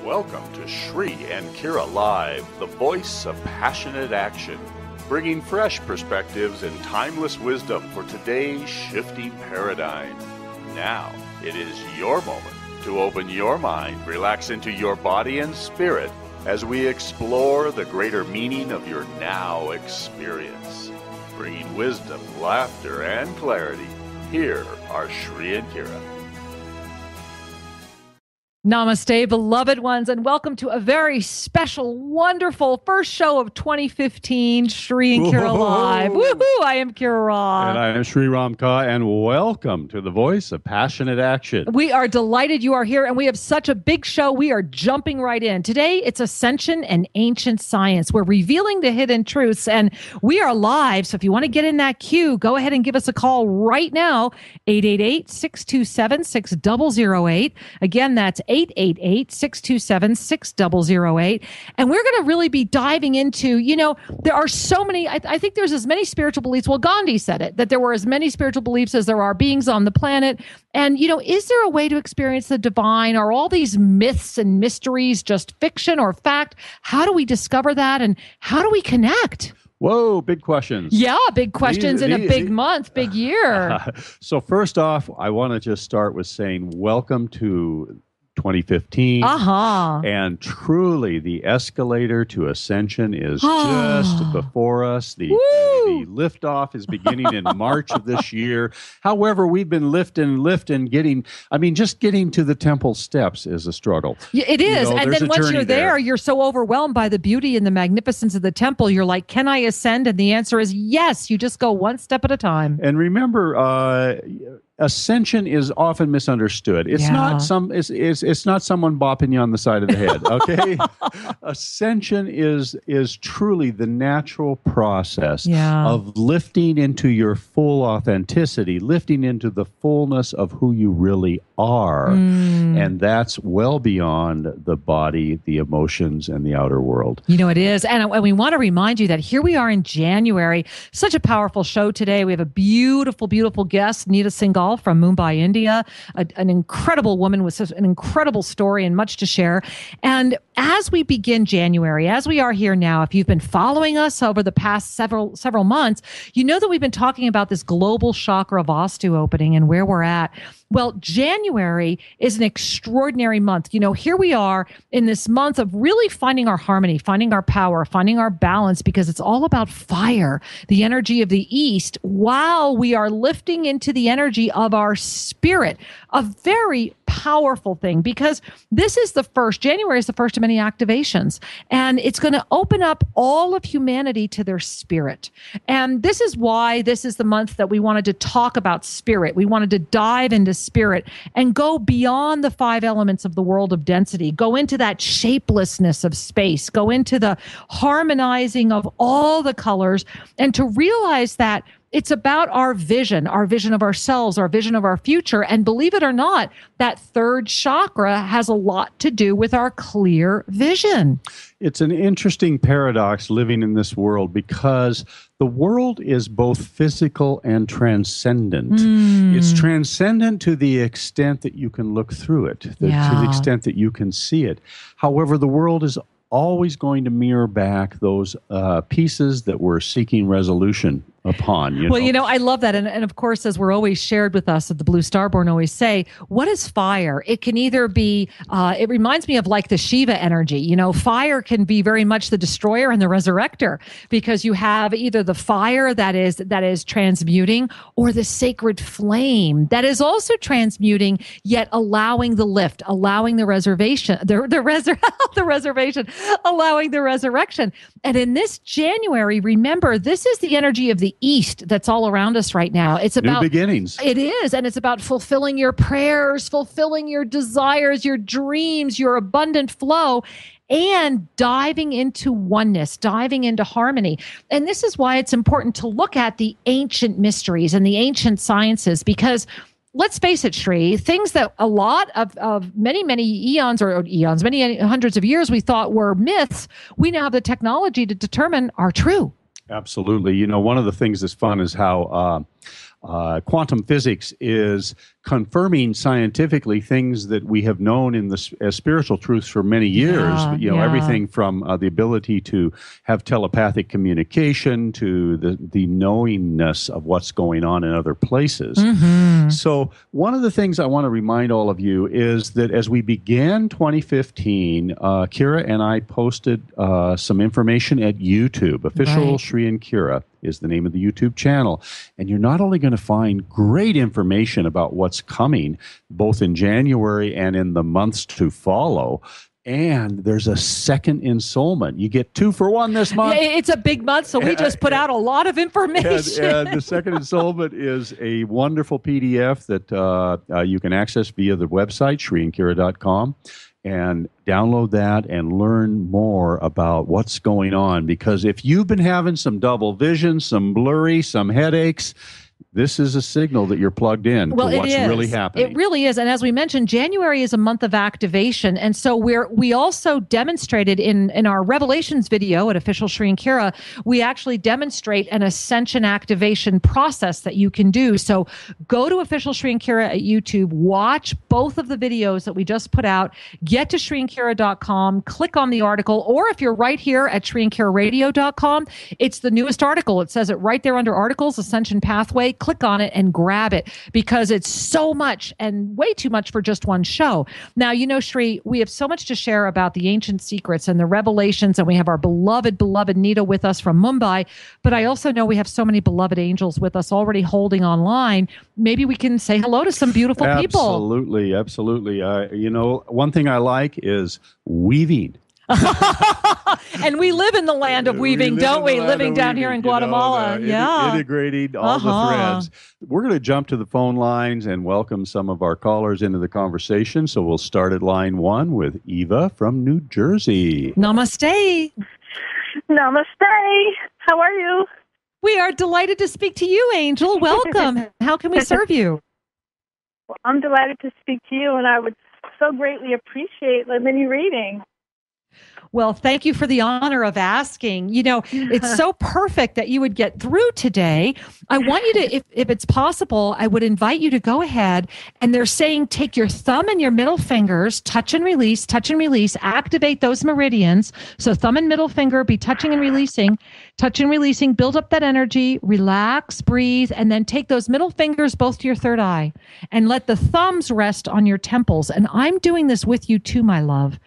Welcome to Shri and Kira Live, the voice of passionate action, bringing fresh perspectives and timeless wisdom for today's shifting paradigm. Now, it is your moment to open your mind, relax into your body and spirit as we explore the greater meaning of your now experience. Bringing wisdom, laughter, and clarity, here are Shri and Kira. Namaste, beloved ones, and welcome to a very special, wonderful first show of 2015, Shri and Kira Live. Woohoo! I am Kira Ra. And I am Shri Ramka, and welcome to the voice of passionate action. We are delighted you are here, and we have such a big show. We are jumping right in. Today, it's Ascension and Ancient Science. We're revealing the hidden truths, and we are live, so if you want to get in that queue, go ahead and give us a call right now, 888-627-6008. Again, that's 888-627-6008. And we're going to really be diving into, there are so many, I think there's as many spiritual beliefs. Well, Gandhi said it, that there were as many spiritual beliefs as there are beings on the planet. And, is there a way to experience the divine? Are all these myths and mysteries just fiction or fact? How do we discover that? And how do we connect? Whoa, big questions. Yeah, big questions in a big month, big year. So first off, I want to just start with saying welcome to 2015. And truly, the escalator to ascension is just before us. The liftoff is beginning in March of this year. However, we've been lifting, getting to the temple steps is a struggle. Yeah, it is. And then once you're there, you're so overwhelmed by the beauty and the magnificence of the temple. You're like, can I ascend? And the answer is yes. You just go one step at a time. And remember, ascension is often misunderstood. It's not it's not someone bopping you on the side of the head, okay? Ascension is truly the natural process of lifting into your full authenticity, lifting into the fullness of who you really are. And that's well beyond the body, the emotions, and the outer world. It is. And we want to remind you that here we are in January. Such a powerful show today. We have a beautiful, beautiful guest, Nita Singhal from Mumbai, India, an incredible woman with such an incredible story and much to share. And as we begin January, as we are here now, if you've been following us over the past several months, you know that we've been talking about this global chakra Vastu opening and where we're at. Well, January is an extraordinary month. Here we are in this month of really finding our harmony, finding our power, finding our balance, because it's all about fire, the energy of the East, while we are lifting into the energy of our spirit. A very powerful thing, because January is the first of many activations, and it's going to open up all of humanity to their spirit. And this is why this is the month that we wanted to talk about spirit. We wanted to dive into spirit and go beyond the 5 elements of the world of density, go into that shapelessness of space, go into the harmonizing of all the colors, and to realize that it's about our vision of ourselves, our vision of our future. And believe it or not, that third chakra has a lot to do with our clear vision. It's an interesting paradox living in this world, because the world is both physical and transcendent. It's transcendent to the extent that you can look through it, to the extent that you can see it. However, the world is always going to mirror back those pieces that we're seeking resolution upon. I love that. And of course, as we're always shared with us at the Blue Starborn always say, what is fire? It can either be, it reminds me of like the Shiva energy. Fire can be very much the destroyer and the resurrector, because you have either the fire that is transmuting, or the sacred flame that is also transmuting, yet allowing the lift, allowing the reservation, the reservation, allowing the resurrection. And in this January, remember, this is the energy of the East that's all around us right now. It's about new beginnings. It is. And it's about fulfilling your prayers, fulfilling your desires, your dreams, your abundant flow, and diving into oneness, diving into harmony. And this is why it's important to look at the ancient mysteries and the ancient sciences, because let's face it, Shri, things that a lot of many hundreds of years we thought were myths, we now have the technology to determine are true. Absolutely. One of the things that's fun is how Quantum physics is confirming scientifically things that we have known as spiritual truths for many years. Everything from the ability to have telepathic communication to the knowingness of what's going on in other places. Mm-hmm. So one of the things I want to remind all of you is that as we began 2015, Kira and I posted some information at YouTube. Official Shri and Kira is the name of the YouTube channel. And you're not only going to find great information about what's coming, both in January and in the months to follow, and there's a second installment. You get 2 for 1 this month. Yeah, it's a big month, so we just put out a lot of information. And the second installment is a wonderful PDF that you can access via the website, shriandkira.com. And download that and learn more about what's going on. Because if you've been having some double vision, some blurry, some headaches, this is a signal that you're plugged in to what's really happening. It really is. And as we mentioned, January is a month of activation. And so we also demonstrated in our Revelations video at Official Shri and Kira, we actually demonstrate an Ascension activation process that you can do. So go to Official Shri and Kira at YouTube, watch both of the videos that we just put out, get to shriandkira.com, click on the article, or if you're right here at shriandkiraradio.com, it's the newest article. It says it right there under articles, Ascension Pathway. Click on it and grab it because it's so much and way too much for just one show. Now, Shri, we have so much to share about the ancient secrets and the revelations, and we have our beloved Nita with us from Mumbai, but I also know we have so many beloved angels with us already holding online. Maybe we can say hello to some beautiful people. Absolutely. One thing I like is weaving. And we live in the land of weaving, don't we? Living down here in Guatemala. Integrating all the threads. We're going to jump to the phone lines and welcome some of our callers into the conversation. So we'll start at line 1 with Eva from New Jersey. Namaste. Namaste. How are you? We are delighted to speak to you, Angel. Welcome. How can we serve you? Well, I'm delighted to speak to you, and I would so greatly appreciate a mini reading. Well, thank you for the honor of asking. It's so perfect that you would get through today. I want you to, if it's possible, I would invite you to go ahead. And they're saying, take your thumb and your middle fingers, touch and release, activate those meridians. So thumb and middle finger, be touching and releasing, build up that energy, relax, breathe, and then take those middle fingers both to your third eye and let the thumbs rest on your temples. And I'm doing this with you too, my love.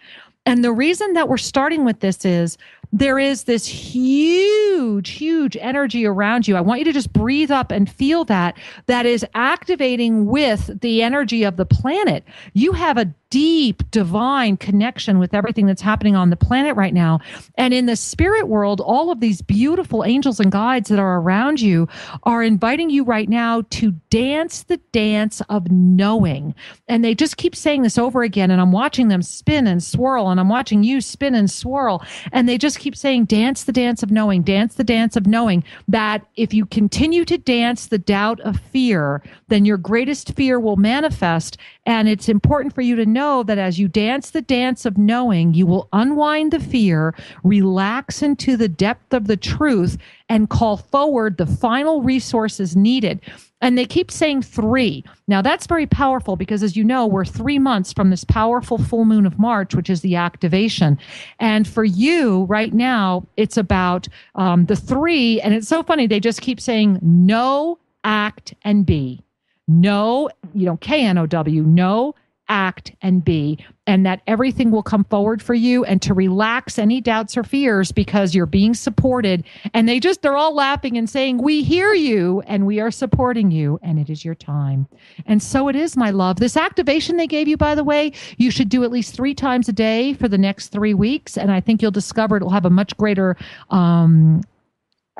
And the reason that we're starting with this is there is this huge energy around you. I want you to just breathe up and feel that is activating with the energy of the planet. You have a deep divine connection with everything that's happening on the planet right now. And in the spirit world, all of these beautiful angels and guides that are around you are inviting you right now to dance the dance of knowing. And they just keep saying this over again. And I'm watching them spin and swirl, and I'm watching you spin and swirl. And they just keep saying, dance the dance of knowing, dance the dance of knowing, that if you continue to dance the doubt of fear, then your greatest fear will manifest. And it's important for you to know that as you dance the dance of knowing, you will unwind the fear, relax into the depth of the truth, and call forward the final resources needed. And they keep saying 3. Now, that's very powerful because, as you know, we're 3 months from this powerful full moon of March, which is the activation. And for you right now, it's about the 3. And it's so funny. They just keep saying know, act, and be. Know, KNOW, know, act, and be, and that everything will come forward for you, and to relax any doubts or fears because you're being supported. And they're all laughing and saying, we hear you and we are supporting you, and it is your time. And so it is, my love. This activation they gave you, by the way, you should do at least 3 times a day for the next 3 weeks. And I think you'll discover it will have a much greater,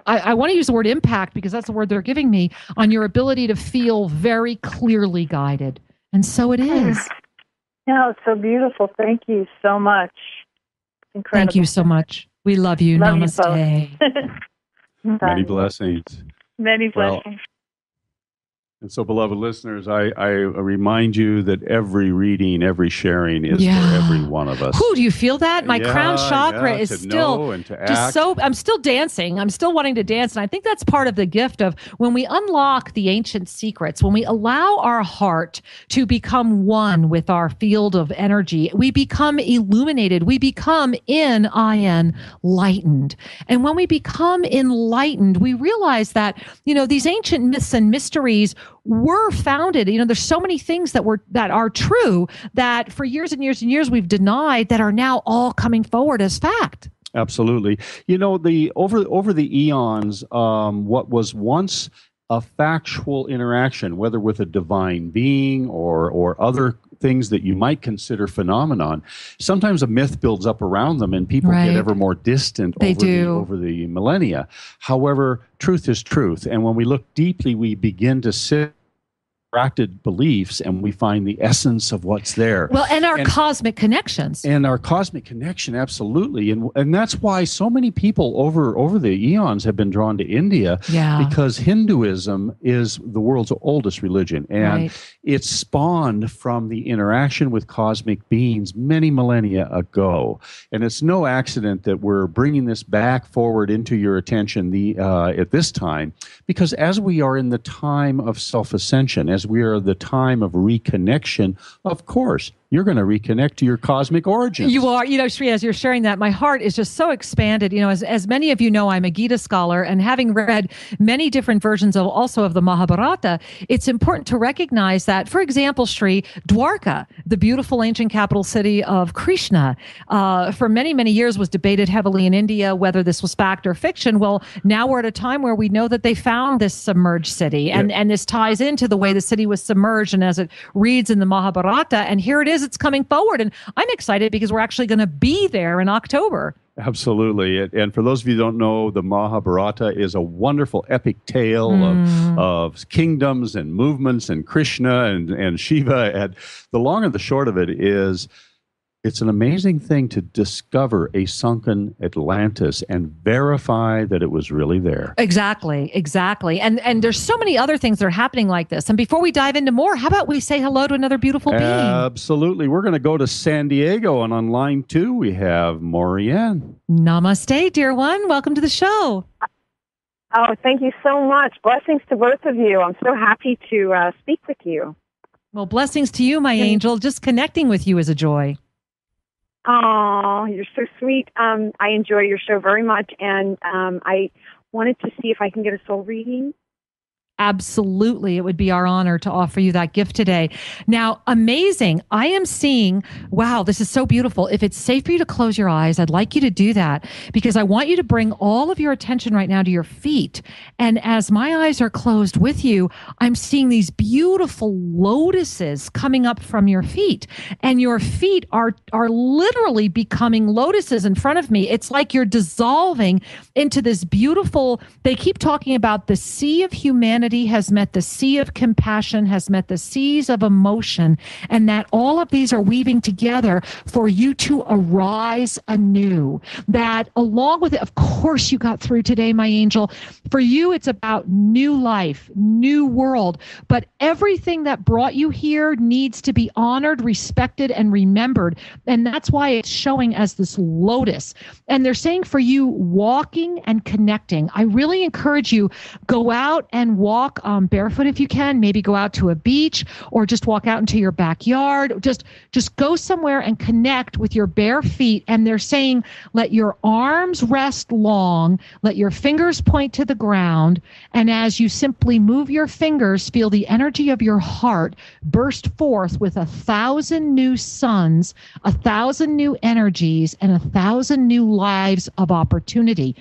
I want to use the word impact because that's the word they're giving me, on your ability to feel very clearly guided. And so it is. Yeah, it's so beautiful. Thank you so much. Incredible. Thank you so much. We love you. Love Namaste. You Many blessings. Many blessings. And so, beloved listeners, I remind you that every reading, every sharing is for every one of us. Ooh, do you feel that? My crown chakra is still just so, I'm still dancing. I'm still wanting to dance. And I think that's part of the gift of when we unlock the ancient secrets, when we allow our heart to become one with our field of energy, we become illuminated. We become enlightened. And when we become enlightened, we realize that, these ancient myths and mysteries were founded. There's so many things that are true that for years and years and years we've denied that are now all coming forward as fact. Absolutely. Over the eons, what was once a factual interaction, whether with a divine being or other things that you might consider phenomenon, sometimes a myth builds up around them and people get ever more distant over the millennia. However, truth is truth. And when we look deeply, we begin to sit beliefs and we find the essence of what's there. Well, and our cosmic connections. And our cosmic connection, absolutely. And that's why so many people over the eons have been drawn to India, because Hinduism is the world's oldest religion. And it spawned from the interaction with cosmic beings many millennia ago. And it's no accident that we're bringing this back forward into your attention at this time, because as we are in the time of self-ascension, as we are the time of reconnection, of course, you're going to reconnect to your cosmic origins. You are. Shri, as you're sharing that, my heart is just so expanded. As many of you know, I'm a Gita scholar, and having read many different versions of the Mahabharata, it's important to recognize that, for example, Shri, Dwarka, the beautiful ancient capital city of Krishna, for many, many years was debated heavily in India whether this was fact or fiction. Well, now we're at a time where we know that they found this submerged city, and this ties into the way the city was submerged, and as it reads in the Mahabharata, and here it is. It's coming forward. And I'm excited because we're actually going to be there in October. Absolutely. And for those of you who don't know, the Mahabharata is a wonderful epic tale of kingdoms and movements and Krishna and Shiva. And the long and the short of it is, it's an amazing thing to discover a sunken Atlantis and verify that it was really there. Exactly. And there's so many other things that are happening like this. And before we dive into more, how about we say hello to another beautiful being? Absolutely. We're going to go to San Diego, and on line 2, we have Maurianne. Namaste, dear one. Welcome to the show. Oh, thank you so much. Blessings to both of you. I'm so happy to speak with you. Well, blessings to you, my angel. Just connecting with you is a joy. Oh, you're so sweet. I enjoy your show very much, and I wanted to see if I can get a soul reading. Absolutely. It would be our honor to offer you that gift today. Now, amazing. I am seeing, wow, this is so beautiful. If it's safe for you to close your eyes, I'd like you to do that, because I want you to bring all of your attention right now to your feet. And as my eyes are closed with you, I'm seeing these beautiful lotuses coming up from your feet. And your feet are literally becoming lotuses in front of me. It's like you're dissolving into this beautiful, they keep talking about the sea of humanity has met the sea of compassion, has met the seas of emotion, and that all of these are weaving together for you to arise anew. That along with it, of course, you got through today, my angel. For you, it's about new life, new world, but everything that brought you here needs to be honored, respected, and remembered. And that's why it's showing as this lotus. And they're saying for you, walking and connecting. I really encourage you, go out and walk barefoot if you can, maybe go out to a beach or just walk out into your backyard. Just go somewhere and connect with your bare feet. And they're saying, let your arms rest long, let your fingers point to the ground. And as you simply move your fingers, feel the energy of your heart burst forth with 1,000 new suns, 1,000 new energies, and 1,000 new lives of opportunity.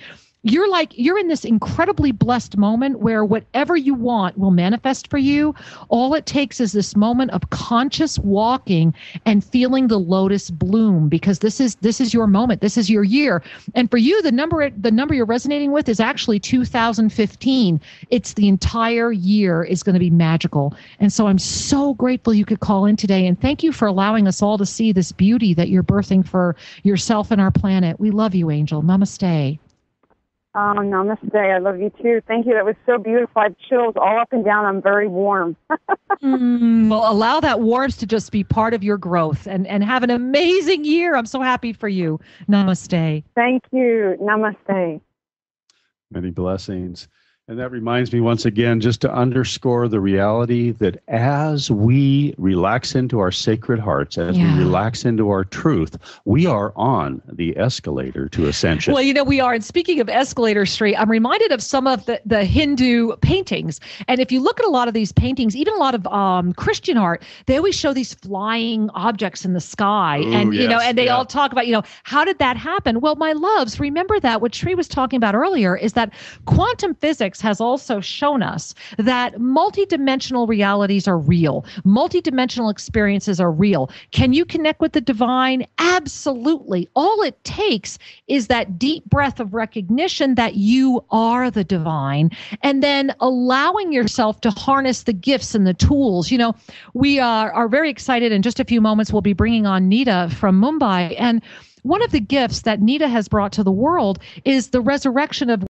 You're in this incredibly blessed moment where whatever you want will manifest for you. All it takes is this moment of conscious walking and feeling the lotus bloom, because this is your moment. This is your year. And for you, the number you're resonating with is actually 2015. It's the entire year is going to be magical. And so I'm so grateful you could call in today. And thank you for allowing us all to see this beauty that you're birthing for yourself and our planet. We love you, Angel. Namaste. Oh, namaste. I love you too. Thank you. That was so beautiful. I have chills all up and down. I'm very warm. Well, allow that warmth to just be part of your growth and have an amazing year. I'm so happy for you. Namaste. Thank you. Namaste. Many blessings. And that reminds me once again, just to underscore the reality that as we relax into our sacred hearts, as we relax into our truth, we are on the escalator to ascension. Well, we are. And speaking of escalator street, I'm reminded of some of the Hindu paintings. And if you look at a lot of these paintings, even a lot of Christian art, they always show these flying objects in the sky. Ooh, and, yes, and they all talk about, how did that happen? Well, my loves, remember that what Sri was talking about earlier is that quantum physics has also shown us that multidimensional realities are real. Multidimensional experiences are real. Can you connect with the divine? Absolutely. All it takes is that deep breath of recognition that you are the divine, and then allowing yourself to harness the gifts and the tools. We are very excited. In just a few moments, we'll be bringing on Nita from Mumbai. And one of the gifts that Nita has brought to the world is the resurrection of